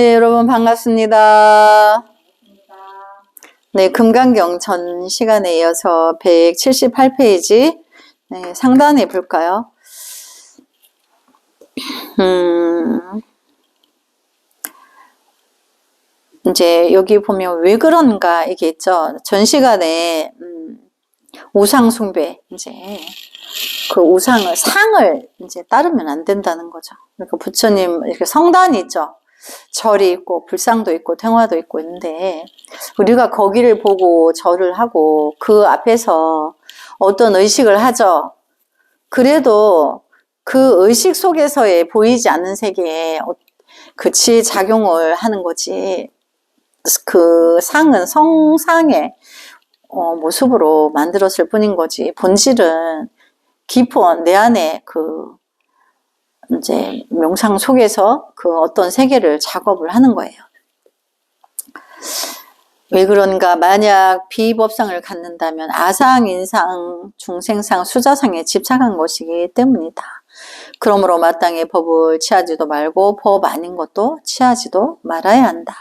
네, 여러분 반갑습니다. 네, 금강경 전 시간에 이어서 178페이지 상단에 볼까요? 이제 여기 보면 왜 그런가 이게 있죠. 전 시간에 우상 숭배, 이제 그 우상을 상을 이제 따르면 안 된다는 거죠. 그러니까 부처님 이렇게 성단이 있죠. 절이 있고 불상도 있고 탱화도 있고 있는데 우리가 거기를 보고 절을 하고 그 앞에서 어떤 의식을 하죠. 그래도 그 의식 속에서의 보이지 않는 세계에 그 지작용을 하는 거지. 그 상은 성상의 모습으로 만들었을 뿐인 거지. 본질은 깊은 내 안에 그 이제 명상 속에서 그 어떤 세계를 작업을 하는 거예요. 왜 그런가? 만약 비법상을 갖는다면 아상, 인상, 중생상, 수자상에 집착한 것이기 때문이다. 그러므로 마땅히 법을 취하지도 말고 법 아닌 것도 취하지도 말아야 한다.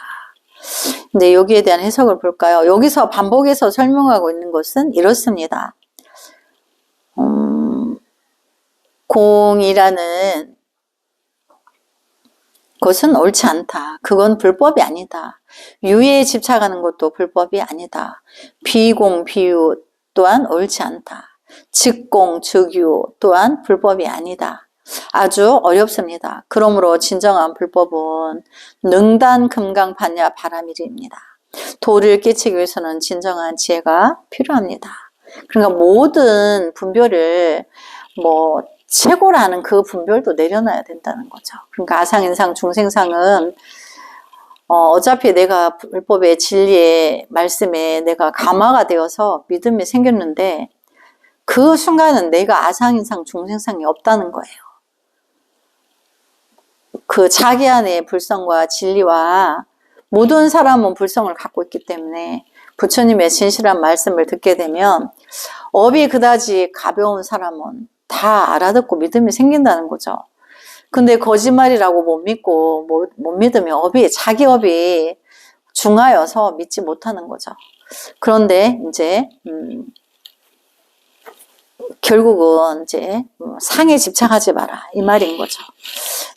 근데 여기에 대한 해석을 볼까요? 여기서 반복해서 설명하고 있는 것은 이렇습니다. 공이라는 그것은 옳지 않다. 그건 불법이 아니다. 유에 집착하는 것도 불법이 아니다. 비공, 비유 또한 옳지 않다. 즉공, 즉유 또한 불법이 아니다. 아주 어렵습니다. 그러므로 진정한 불법은 능단, 금강, 반야, 바라밀입니다. 도를 깨치기 위해서는 진정한 지혜가 필요합니다. 그러니까 모든 분별을 최고라는 그 분별도 내려놔야 된다는 거죠. 그러니까 아상, 인상, 중생상은 어차피 내가 불법의 진리의 말씀에 내가 감화가 되어서 믿음이 생겼는데 그 순간은 내가 아상, 인상, 중생상이 없다는 거예요. 그 자기 안의 불성과 진리와 모든 사람은 불성을 갖고 있기 때문에 부처님의 진실한 말씀을 듣게 되면 업이 그다지 가벼운 사람은 다 알아듣고 믿음이 생긴다는 거죠. 근데 거짓말이라고 못 믿고 못 믿으면 자기 업이 중하여서 믿지 못하는 거죠. 그런데 이제 결국은 이제 상에 집착하지 마라 이 말인 거죠.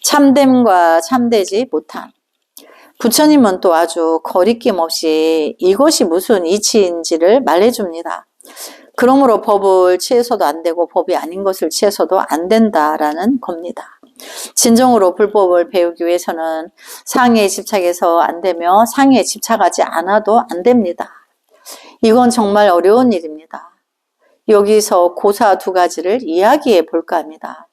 참됨과 참되지 못함. 부처님은 또 아주 거리낌 없이 이것이 무슨 이치인지를 말해줍니다. 그러므로 법을 취해서도 안 되고 법이 아닌 것을 취해서도 안 된다라는 겁니다. 진정으로 불법을 배우기 위해서는 상에 집착해서 안 되며 상에 집착하지 않아도 안 됩니다. 이건 정말 어려운 일입니다. 여기서 고사 두 가지를 이야기해 볼까 합니다.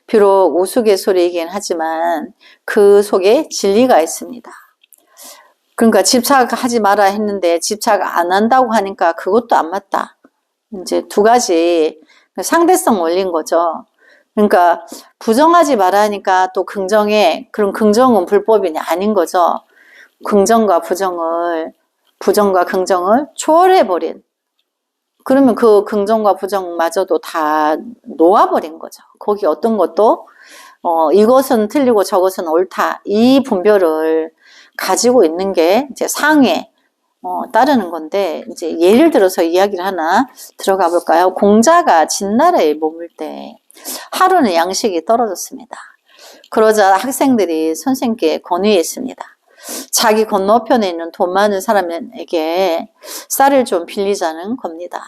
비록 우스갯소리이긴 하지만 그 속에 진리가 있습니다. 그러니까 집착하지 마라 했는데 집착 안 한다고 하니까 그것도 안 맞다. 이제 두 가지 상대성 원리인 거죠. 그러니까 부정하지 마라 하니까 또 긍정해. 그럼 긍정은 불법이냐? 아닌 거죠. 부정과 긍정을 초월해버린. 그러면 그 긍정과 부정마저도 다 놓아버린 거죠. 거기 어떤 것도 이것은 틀리고 저것은 옳다. 이 분별을 가지고 있는 게 이제 상에 따르는 건데, 이제 예를 들어서 이야기를 하나 들어가 볼까요? 공자가 진나라에 머물 때 하루는 양식이 떨어졌습니다. 그러자 학생들이 선생님께 건의했습니다. 자기 건너편에 있는 돈 많은 사람에게 쌀을 좀 빌리자는 겁니다.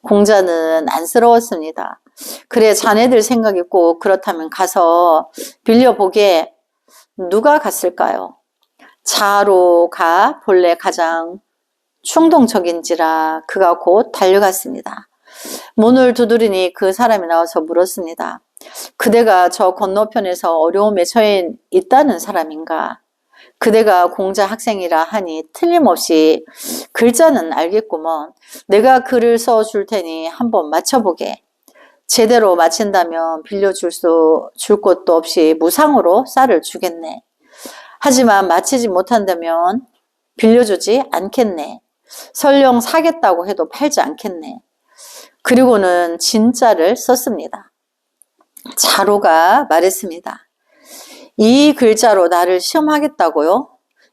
공자는 안쓰러웠습니다. 그래, 자네들 생각이 꼭 그렇다면 가서 빌려보게. 누가 갔을까요? 자로가 본래 가장 충동적인지라 그가 곧 달려갔습니다. 문을 두드리니 그 사람이 나와서 물었습니다. 그대가 저 건너편에서 어려움에 처해 있다는 사람인가? 그대가 공자 학생이라 하니 틀림없이 글자는 알겠구먼. 내가 글을 써줄 테니 한번 맞춰보게. 제대로 맞힌다면 빌려줄 것도 없이 무상으로 쌀을 주겠네. 하지만 맞히지 못한다면 빌려주지 않겠네. 설령 사겠다고 해도 팔지 않겠네. 그리고는 진짜를 썼습니다. 자로가 말했습니다. 이 글자로 나를 시험하겠다고요?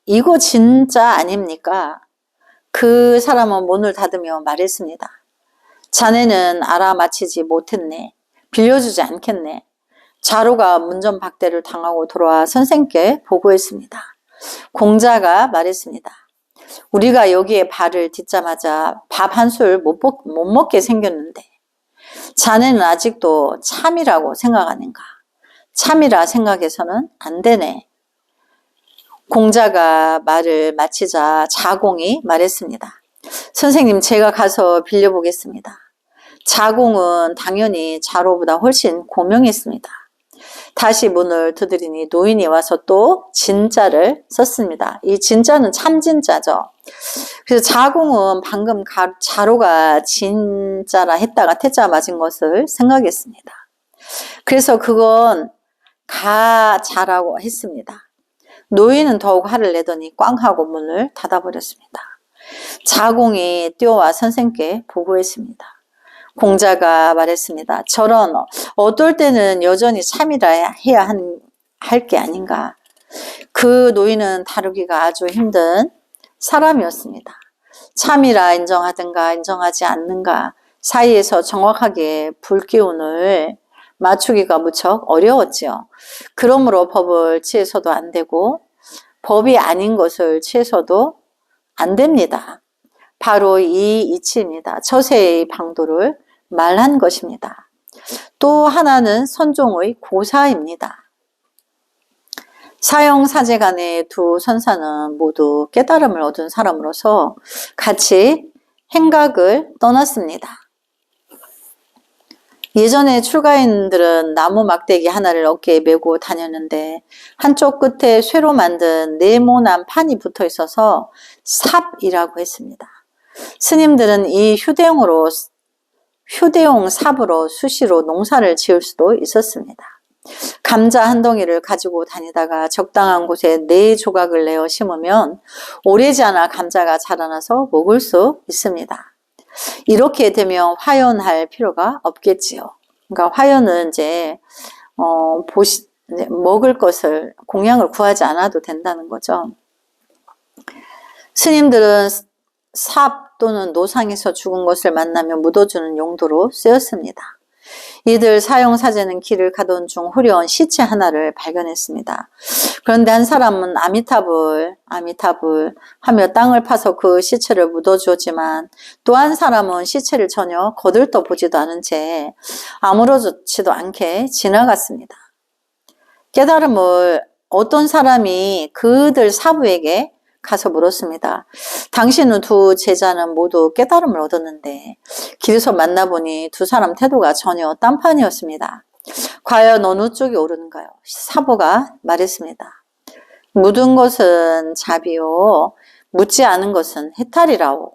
이거 진짜 아닙니까? 그 사람은 문을 닫으며 말했습니다. 자네는 알아맞히지 못했네. 빌려주지 않겠네. 자루가 문전박대를 당하고 돌아와 선생께 보고했습니다. 공자가 말했습니다. 우리가 여기에 발을 딛자마자 밥 한 술 못 먹게 생겼는데 자네는 아직도 참이라고 생각하는가? 참이라 생각해서는 안 되네. 공자가 말을 마치자 자공이 말했습니다. 선생님, 제가 가서 빌려보겠습니다. 자공은 당연히 자로보다 훨씬 고명했습니다. 다시 문을 두드리니 노인이 와서 또 진자를 썼습니다. 이 진자는 참진자죠. 그래서 자공은 방금 자로가 진자라 했다가 태자 맞은 것을 생각했습니다. 그래서 그건 가자라고 했습니다. 노인은 더욱 화를 내더니 꽝 하고 문을 닫아버렸습니다. 자공이 뛰어와 선생께 보고했습니다. 공자가 말했습니다. 저런 어떨 때는 여전히 참이라 해야 할 게 아닌가. 그 노인은 다루기가 아주 힘든 사람이었습니다. 참이라 인정하든가 인정하지 않는가 사이에서 정확하게 불기운을 맞추기가 무척 어려웠지요. 그러므로 법을 취해서도 안 되고 법이 아닌 것을 취해서도 안 됩니다. 바로 이 이치입니다. 처세의 방도를 말한 것입니다. 또 하나는 선종의 고사입니다. 사형사제간의 두 선사는 모두 깨달음을 얻은 사람으로서 같이 행각을 떠났습니다. 예전에 출가인들은 나무 막대기 하나를 어깨에 메고 다녔는데 한쪽 끝에 쇠로 만든 네모난 판이 붙어 있어서 삽이라고 했습니다. 스님들은 이 휴대용 삽으로 수시로 농사를 지을 수도 있었습니다. 감자 한 덩이를 가지고 다니다가 적당한 곳에 4조각을 내어 심으면 오래지 않아 감자가 자라나서 먹을 수 있습니다. 이렇게 되면 화연할 필요가 없겠지요. 그러니까 화연은 이제 먹을 것을 공양을 구하지 않아도 된다는 거죠. 스님들은 삽 또는 노상에서 죽은 것을 만나면 묻어주는 용도로 쓰였습니다. 이들 사형사제는 길을 가던 중 후려온 시체 하나를 발견했습니다. 그런데 한 사람은 아미타불 하며 땅을 파서 그 시체를 묻어주었지만 또 한 사람은 시체를 전혀 거들떠 보지도 않은 채 아무렇지도 않게 지나갔습니다. 깨달음을 어떤 사람이 그들 사부에게 가서 물었습니다. 당신은 두 제자는 모두 깨달음을 얻었는데 길에서 만나보니 두 사람 태도가 전혀 딴판이었습니다. 과연 어느 쪽이 옳은가요? 사부가 말했습니다. 묻은 것은 잡이요 묻지 않은 것은 해탈이라오.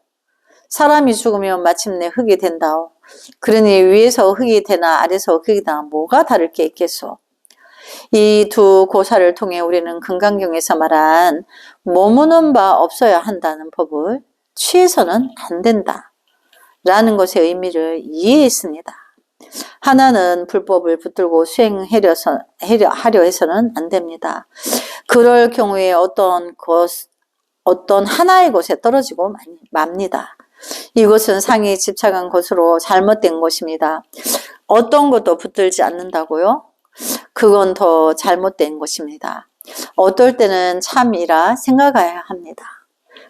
사람이 죽으면 마침내 흙이 된다오. 그러니 위에서 흙이 되나 아래서 흙이 되나 뭐가 다를 게 있겠소. 이 두 고사를 통해 우리는 금강경에서 말한 머무는 바 없어야 한다는 법을 취해서는 안 된다 라는 것의 의미를 이해했습니다. 하나는 불법을 붙들고 수행하려 해서는 안 됩니다. 그럴 경우에 어떤 하나의 것에 떨어지고 맙니다. 이것은 상이 집착한 것으로 잘못된 것입니다. 어떤 것도 붙들지 않는다고요? 그건 더 잘못된 것입니다. 어떨 때는 참이라 생각해야 합니다.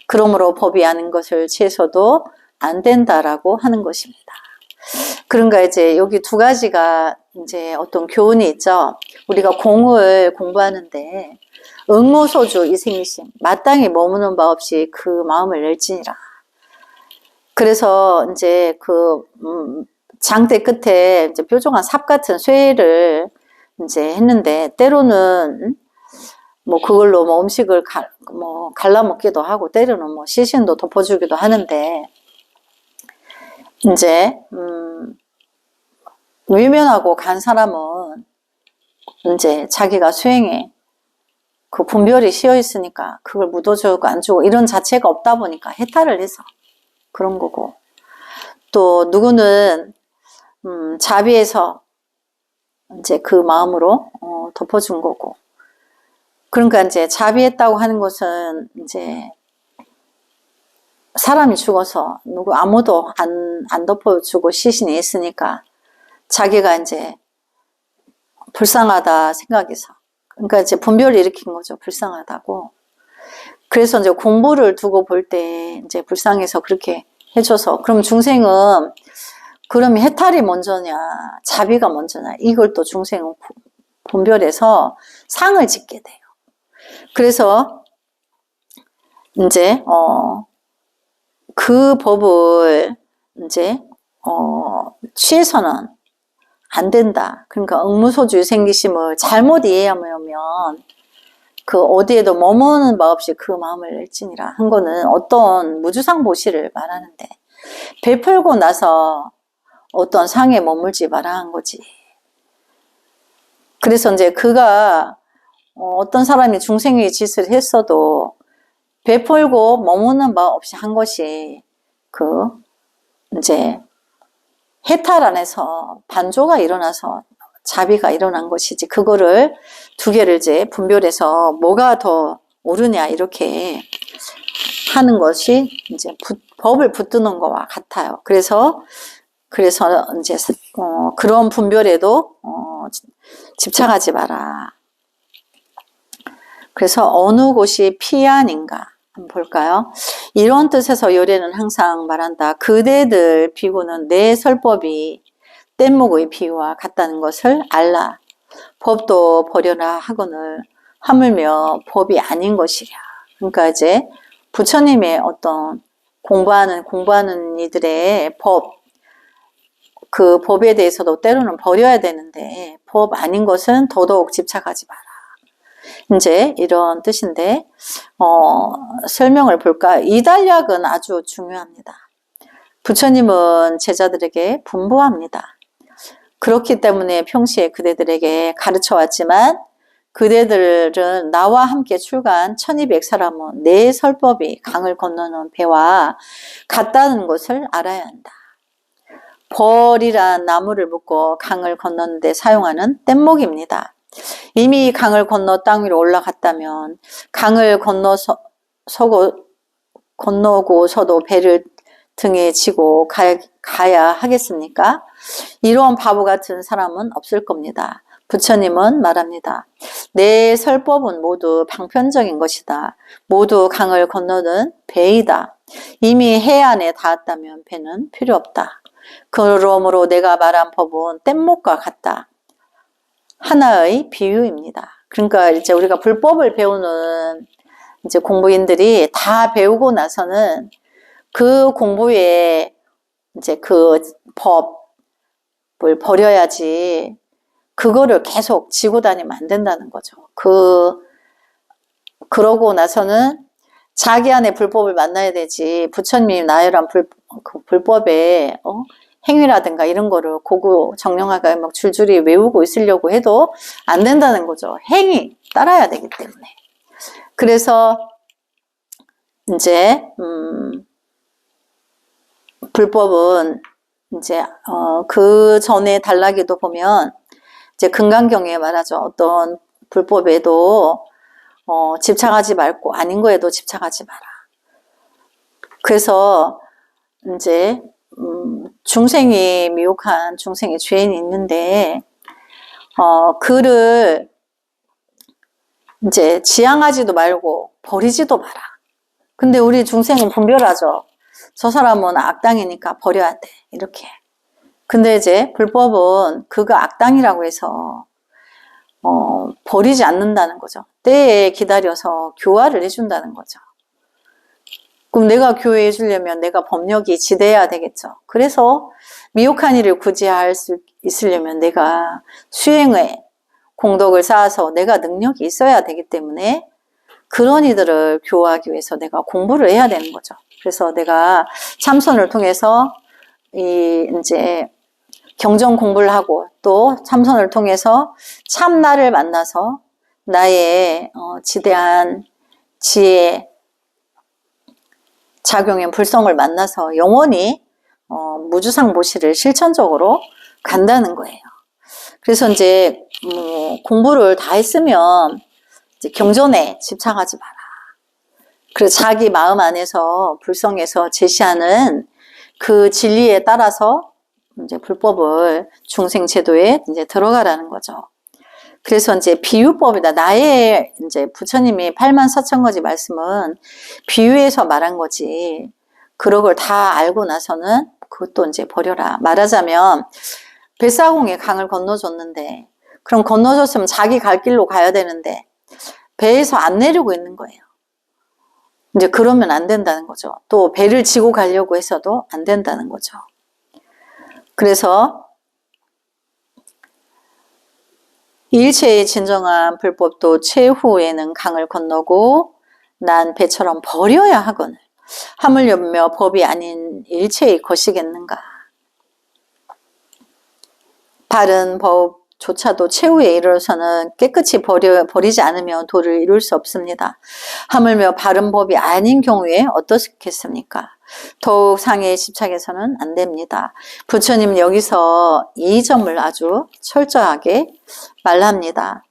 그러므로 법이 아닌 것을 취해서도 안 된다라고 하는 것입니다. 그런가 이제 여기 두 가지가 이제 어떤 교훈이 있죠. 우리가 공을 공부하는데 응모소주 이생이심 마땅히 머무는 바 없이 그 마음을 낼지니라. 그래서 이제 그 장대 끝에 이제 뾰족한 삽 같은 쇠를 이제 했는데 때로는 뭐 그걸로 뭐 음식을 갈라 먹기도 하고 때로는 뭐 시신도 덮어주기도 하는데 이제 외면하고 간 사람은 이제 자기가 수행에 그 분별이 씌어 있으니까 그걸 묻어주고 안 주고 이런 자체가 없다 보니까 해탈을 해서 그런 거고 또 누구는 자비해서 이제 그 마음으로 덮어준 거고 그러니까 이제 자비했다고 하는 것은 이제 사람이 죽어서 누구 아무도 안 덮어주고 시신이 있으니까 자기가 이제 불쌍하다 생각해서, 그러니까 이제 분별을 일으킨 거죠. 불쌍하다고. 그래서 이제 공부를 두고 볼 때 이제 불쌍해서 그렇게 해줘서, 그럼 중생은 그러면 해탈이 먼저냐 자비가 먼저냐, 이걸 또 중생은 분별해서 상을 짓게 돼요. 그래서 이제 그 법을 이제 취해서는 안 된다. 그러니까 응무소주의 생기심을 잘못 이해하면 그 어디에도 머무는 바 없이 그 마음을 일진이라 한 거는 어떤 무주상 보시를 말하는데, 베풀고 나서 어떤 상에 머물지 마라 한 거지. 그래서 이제 그가 어떤 사람이 중생의 짓을 했어도 베풀고 머무는 바 없이 한 것이 그 이제 해탈 안에서 반조가 일어나서 자비가 일어난 것이지, 그거를 두 개를 이제 분별해서 뭐가 더 옳으냐 이렇게 하는 것이 이제 법을 붙드는 것과 같아요. 그래서 이제 그런 분별에도 집착하지 마라. 그래서 어느 곳이 피안인가 한번 볼까요? 이런 뜻에서 요래는 항상 말한다. 그대들 비구는 내 설법이 뗏목의 비유와 같다는 것을 알라. 법도 버려라 하거늘 하물며 법이 아닌 것이랴. 그러니까 이제 부처님의 어떤 공부하는 이들의 그 법에 대해서도 때로는 버려야 되는데, 법 아닌 것은 더더욱 집착하지 마라. 이제 이런 뜻인데, 설명을 볼까? 이달약은 아주 중요합니다. 부처님은 제자들에게 분부합니다. 그렇기 때문에 평시에 그대들에게 가르쳐 왔지만, 그대들은 나와 함께 출간 1200사람은 내 설법이 강을 건너는 배와 같다는 것을 알아야 한다. 벌이란 나무를 묶고 강을 건너는데 사용하는 뗏목입니다. 이미 강을 건너 땅 위로 올라갔다면 강을 건너고서도 배를 등에 지고 가야 하겠습니까? 이런 바보 같은 사람은 없을 겁니다. 부처님은 말합니다. 내 설법은 모두 방편적인 것이다. 모두 강을 건너는 배이다. 이미 해안에 닿았다면 배는 필요 없다. 그러므로 내가 말한 법은 뗏목과 같다. 하나의 비유입니다. 그러니까 이제 우리가 불법을 배우는 이제 공부인들이 다 배우고 나서는 그 공부에 이제 그 법을 버려야지, 그거를 계속 지고 다니면 안 된다는 거죠. 그러고 나서는 자기 안에 불법을 만나야 되지, 부처님이 나열한 불법의 행위라든가 이런 거를 고구정령하게 막 줄줄이 외우고 있으려고 해도 안 된다는 거죠. 행위 따라야 되기 때문에. 그래서 이제 불법은 이제 그 전에 단락에도 보면 이제 금강경에 말하죠. 어떤 불법에도 집착하지 말고 아닌 거에도 집착하지 마라. 그래서 이제 중생이 미혹한 중생의 죄인이 있는데 그를 이제 지양하지도 말고 버리지도 마라. 근데 우리 중생은 분별하죠. 저 사람은 악당이니까 버려야 돼, 이렇게. 근데 이제 불법은 그가 악당이라고 해서 버리지 않는다는 거죠. 때에 기다려서 교화를 해준다는 거죠. 그럼 내가 교회해 주려면 내가 법력이 지대해야 되겠죠. 그래서 미혹한 일을 구제할 수 있으려면 내가 수행의 공덕을 쌓아서 내가 능력이 있어야 되기 때문에 그런 이들을 교화하기 위해서 내가 공부를 해야 되는 거죠. 그래서 내가 참선을 통해서 이제 경전 공부를 하고 또 참선을 통해서 참나를 만나서 나의 지대한 지혜 작용의 불성을 만나서 영원히 무주상보시를 실천적으로 간다는 거예요. 그래서 이제 공부를 다 했으면 이제 경전에 집착하지 마라. 그래서 자기 마음 안에서 불성에서 제시하는 그 진리에 따라서 이제 불법을 중생 제도에 이제 들어가라는 거죠. 그래서 이제 비유법이다. 나의 이제 부처님이 84,000가지 말씀은 비유해서 말한 거지. 그런 걸 다 알고 나서는 그것도 이제 버려라. 말하자면 뱃사공에 강을 건너줬는데, 그럼 건너줬으면 자기 갈 길로 가야 되는데 배에서 안 내리고 있는 거예요. 이제 그러면 안 된다는 거죠. 또 배를 지고 가려고 해서도 안 된다는 거죠. 그래서 일체의 진정한 불법도 최후에는 강을 건너고 난 배처럼 버려야 하거늘 하물며 법이 아닌 일체의 것이겠는가. 바른 법조차도 최후에 이르러서는 깨끗이 버리지 않으면 도를 이룰 수 없습니다. 하물며 바른 법이 아닌 경우에 어떻겠습니까? 더욱 상해에 집착해서는 안 됩니다. 부처님 여기서 이 점을 아주 철저하게 말합니다.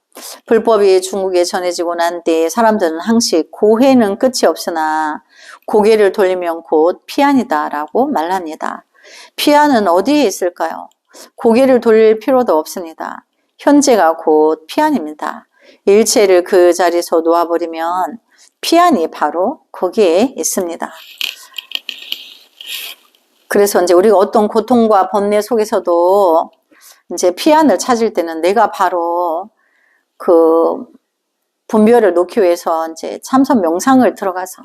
불법이 중국에 전해지고 난 뒤에 사람들은 항시 고해는 끝이 없으나 고개를 돌리면 곧 피안이다 라고 말합니다. 피안은 어디에 있을까요? 고개를 돌릴 필요도 없습니다. 현재가 곧 피안입니다. 일체를 그 자리에서 놓아버리면 피안이 바로 거기에 있습니다. 그래서 이제 우리가 어떤 고통과 번뇌 속에서도 이제 피안을 찾을 때는 내가 바로 그 분별을 놓기 위해서 이제 참선 명상을 들어가서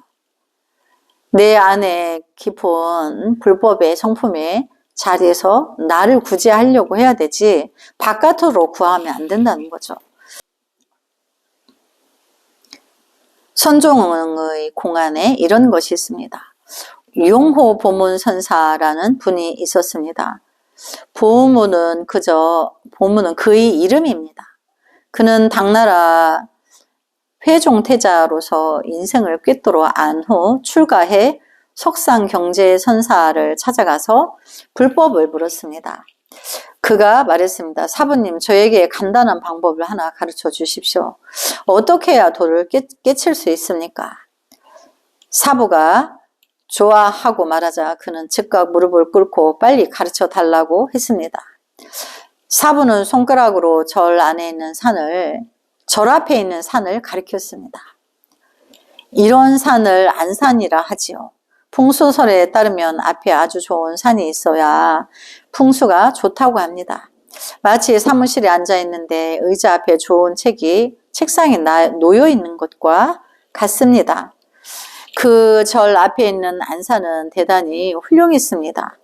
내 안에 깊은 불법의 성품의 자리에서 나를 구제하려고 해야 되지 바깥으로 구하면 안 된다는 거죠. 선종의 공안에 이런 것이 있습니다. 용호 보문선사라는 분이 있었습니다. 보문은 그의 이름입니다. 그는 당나라 회종태자로서 인생을 꿰뚫어 안 후 출가해 석상경제선사를 찾아가서 불법을 물었습니다. 그가 말했습니다. 사부님, 저에게 간단한 방법을 하나 가르쳐 주십시오. 어떻게 해야 도를 깨칠 수 있습니까? 사부가 좋아하고 말하자 그는 즉각 무릎을 꿇고 빨리 가르쳐 달라고 했습니다. 사부는 손가락으로 절 앞에 있는 산을 가리켰습니다. 이런 산을 안산이라 하지요. 풍수설에 따르면 앞에 아주 좋은 산이 있어야 풍수가 좋다고 합니다. 마치 사무실에 앉아 있는데 의자 앞에 좋은 책이 책상에 놓여 있는 것과 같습니다. 그 절 앞에 있는 안산은 대단히 훌륭했습니다.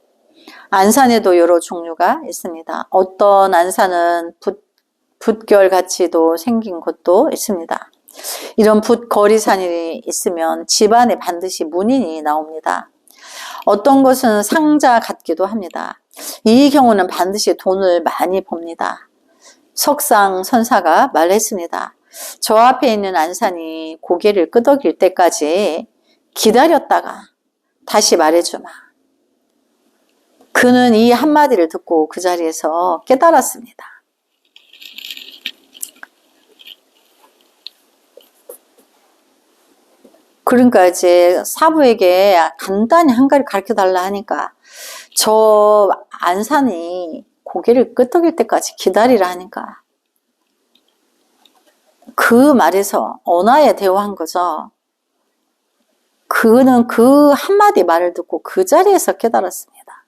안산에도 여러 종류가 있습니다. 어떤 안산은 붓결같이도 생긴 것도 있습니다. 이런 붓거리산이 있으면 집안에 반드시 문인이 나옵니다. 어떤 것은 상자 같기도 합니다. 이 경우는 반드시 돈을 많이 법니다. 석상선사가 말했습니다. 저 앞에 있는 안산이 고개를 끄덕일 때까지 기다렸다가 다시 말해주마. 그는 이 한마디를 듣고 그 자리에서 깨달았습니다. 그러니까 이제 사부에게 간단히 한 가지 가르쳐 달라 하니까 저 안산이 고개를 끄덕일 때까지 기다리라 하니까 그 말에서 언어에 대화한 거죠. 그는 그 한마디 말을 듣고 그 자리에서 깨달았습니다.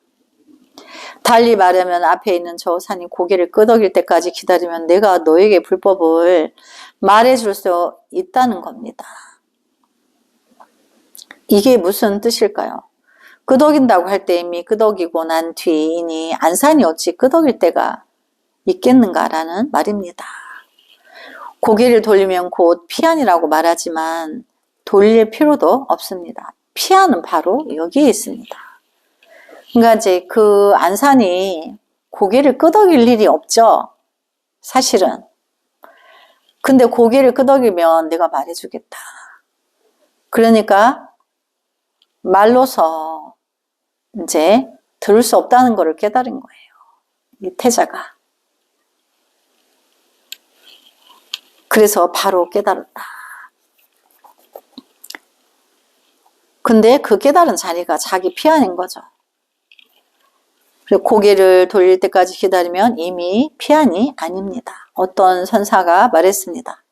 달리 말하면 앞에 있는 저 산이 고개를 끄덕일 때까지 기다리면 내가 너에게 불법을 말해줄 수 있다는 겁니다. 이게 무슨 뜻일까요? 끄덕인다고 할 때 이미 끄덕이고 난 뒤이니 안산이 어찌 끄덕일 때가 있겠는가라는 말입니다. 고개를 돌리면 곧 피안이라고 말하지만 돌릴 필요도 없습니다. 피안은 바로 여기에 있습니다. 그러니까 이제 그 안산이 고개를 끄덕일 일이 없죠. 사실은. 근데 고개를 끄덕이면 내가 말해주겠다. 그러니까 말로서 이제 들을 수 없다는 것을 깨달은 거예요. 이 태자가. 그래서 바로 깨달았다. 근데 그 깨달은 자리가 자기 피안인 거죠. 그리고 고개를 돌릴 때까지 기다리면 이미 피안이 아닙니다. 어떤 선사가 말했습니다.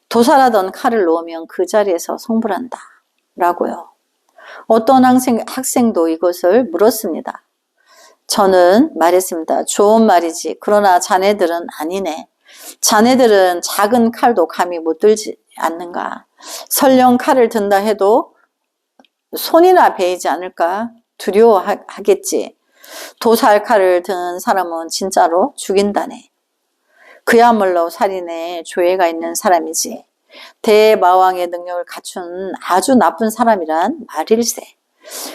도살하던 칼을 놓으면 그 자리에서 성불한다 라고요. 어떤 학생도 이것을 물었습니다. 저는 말했습니다. 좋은 말이지. 그러나 자네들은 아니네. 자네들은 작은 칼도 감히 못 들지 않는가. 설령 칼을 든다 해도 손이나 베이지 않을까 두려워하겠지. 도살 칼을 든 사람은 진짜로 죽인다네. 그야말로 살인에 조예가 있는 사람이지. 대마왕의 능력을 갖춘 아주 나쁜 사람이란 말일세.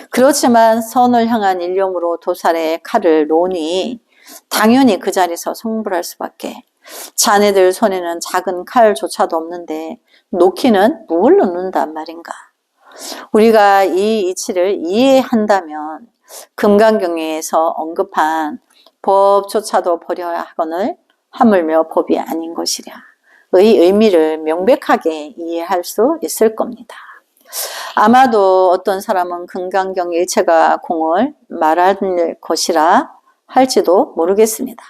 그렇지만 선을 향한 일념으로 도살의 칼을 놓으니 당연히 그 자리에서 성불할 수밖에. 자네들 손에는 작은 칼조차도 없는데 놓기는 뭘 놓는단 말인가. 우리가 이 이치를 이해한다면 금강경에서 언급한 법조차도 버려야 하거늘 하물며 법이 아닌 것이랴 의 의미를 명백하게 이해할 수 있을 겁니다. 아마도 어떤 사람은 금강경 일체가 공을 말할 것이라 할지도 모르겠습니다.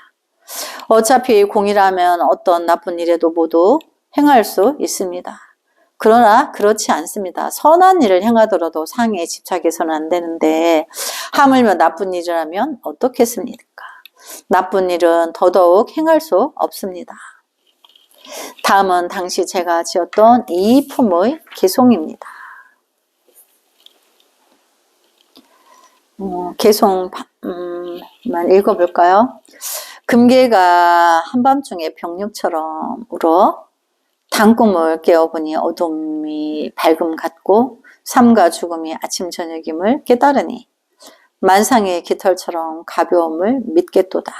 어차피 공이라면 어떤 나쁜 일에도 모두 행할 수 있습니다. 그러나 그렇지 않습니다. 선한 일을 행하더라도 상에 집착해서는 안 되는데 하물며 나쁜 일이라면 어떻겠습니까? 나쁜 일은 더더욱 행할 수 없습니다. 다음은 당시 제가 지었던 이 품의 개송입니다. 개송만 읽어볼까요? 금계가 한밤중에 병력처럼 울어 단꿈을 깨어보니 어둠이 밝음 같고 삶과 죽음이 아침 저녁임을 깨달으니 만상의 깃털처럼 가벼움을 믿겠도다.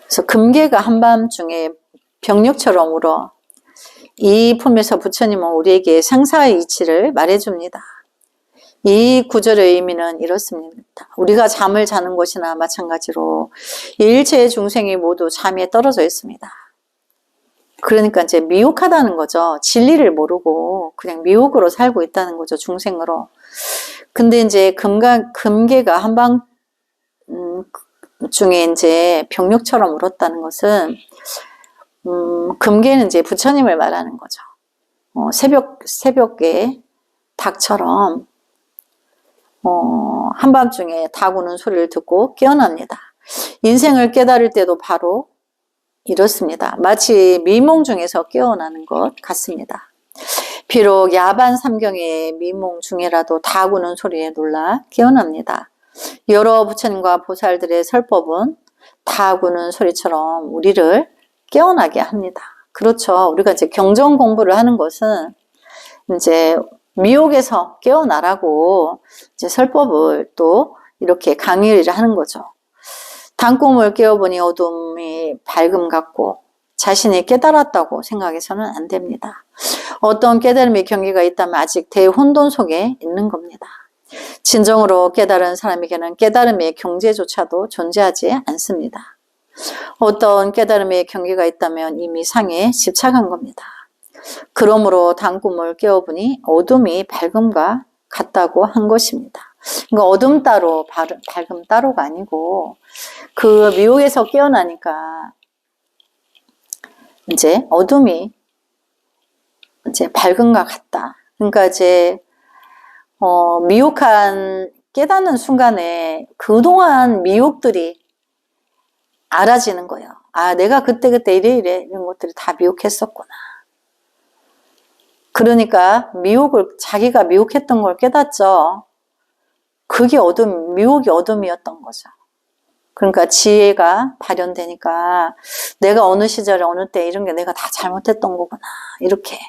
그래서 금계가 한밤중에 병력처럼 울어. 이 품에서 부처님은 우리에게 상사의 이치를 말해줍니다. 이 구절의 의미는 이렇습니다. 우리가 잠을 자는 것이나 마찬가지로 일체의 중생이 모두 잠에 떨어져 있습니다. 그러니까 이제 미혹하다는 거죠. 진리를 모르고 그냥 미혹으로 살고 있다는 거죠. 중생으로. 근데 이제 금계가 한밤 중에 이제 병력처럼 울었다는 것은 금계는 이제 부처님을 말하는 거죠. 새벽에 닭처럼 한밤중에 닭 우는 소리를 듣고 깨어납니다. 인생을 깨달을 때도 바로 이렇습니다. 마치 미몽 중에서 깨어나는 것 같습니다. 비록 야반 삼경의 미몽 중에라도 닭 우는 소리에 놀라 깨어납니다. 여러 부처님과 보살들의 설법은 닭 우는 소리처럼 우리를 깨어나게 합니다. 그렇죠. 우리가 이제 경전 공부를 하는 것은 이제 미혹에서 깨어나라고 이제 설법을 또 이렇게 강의를 하는 거죠. 단꿈을 깨어보니 어둠이 밝음 같고 자신이 깨달았다고 생각해서는 안 됩니다. 어떤 깨달음의 경계가 있다면 아직 대혼돈 속에 있는 겁니다. 진정으로 깨달은 사람에게는 깨달음의 경계조차도 존재하지 않습니다. 어떤 깨달음의 경계가 있다면 이미 상에 집착한 겁니다. 그러므로 단꿈을 깨어보니 어둠이 밝음과 같다고 한 것입니다. 그러니까 어둠 따로 밝음 따로가 아니고 그 미혹에서 깨어나니까 이제 어둠이 이제 밝음과 같다. 그러니까 이제 미혹한 깨닫는 순간에 그동안 미혹들이 알아지는 거예요. 아, 내가 그때 이래 이런 것들이 다 미혹했었구나. 그러니까 자기가 미혹했던 걸 깨닫죠. 그게 미혹이 어둠이었던 거죠. 그러니까 지혜가 발현되니까 내가 어느 시절에 어느 때 이런 게 내가 다 잘못했던 거구나. 이렇게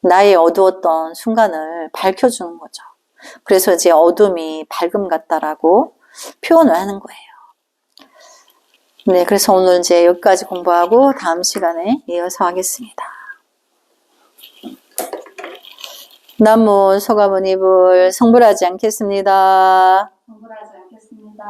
나의 어두웠던 순간을 밝혀주는 거죠. 그래서 이제 어둠이 밝음 같다라고 표현을 하는 거예요. 네, 그래서 오늘 이제 여기까지 공부하고 다음 시간에 이어서 하겠습니다. 남무 소가모니불 성불하지 않겠습니다. 성불하지 않겠습니다.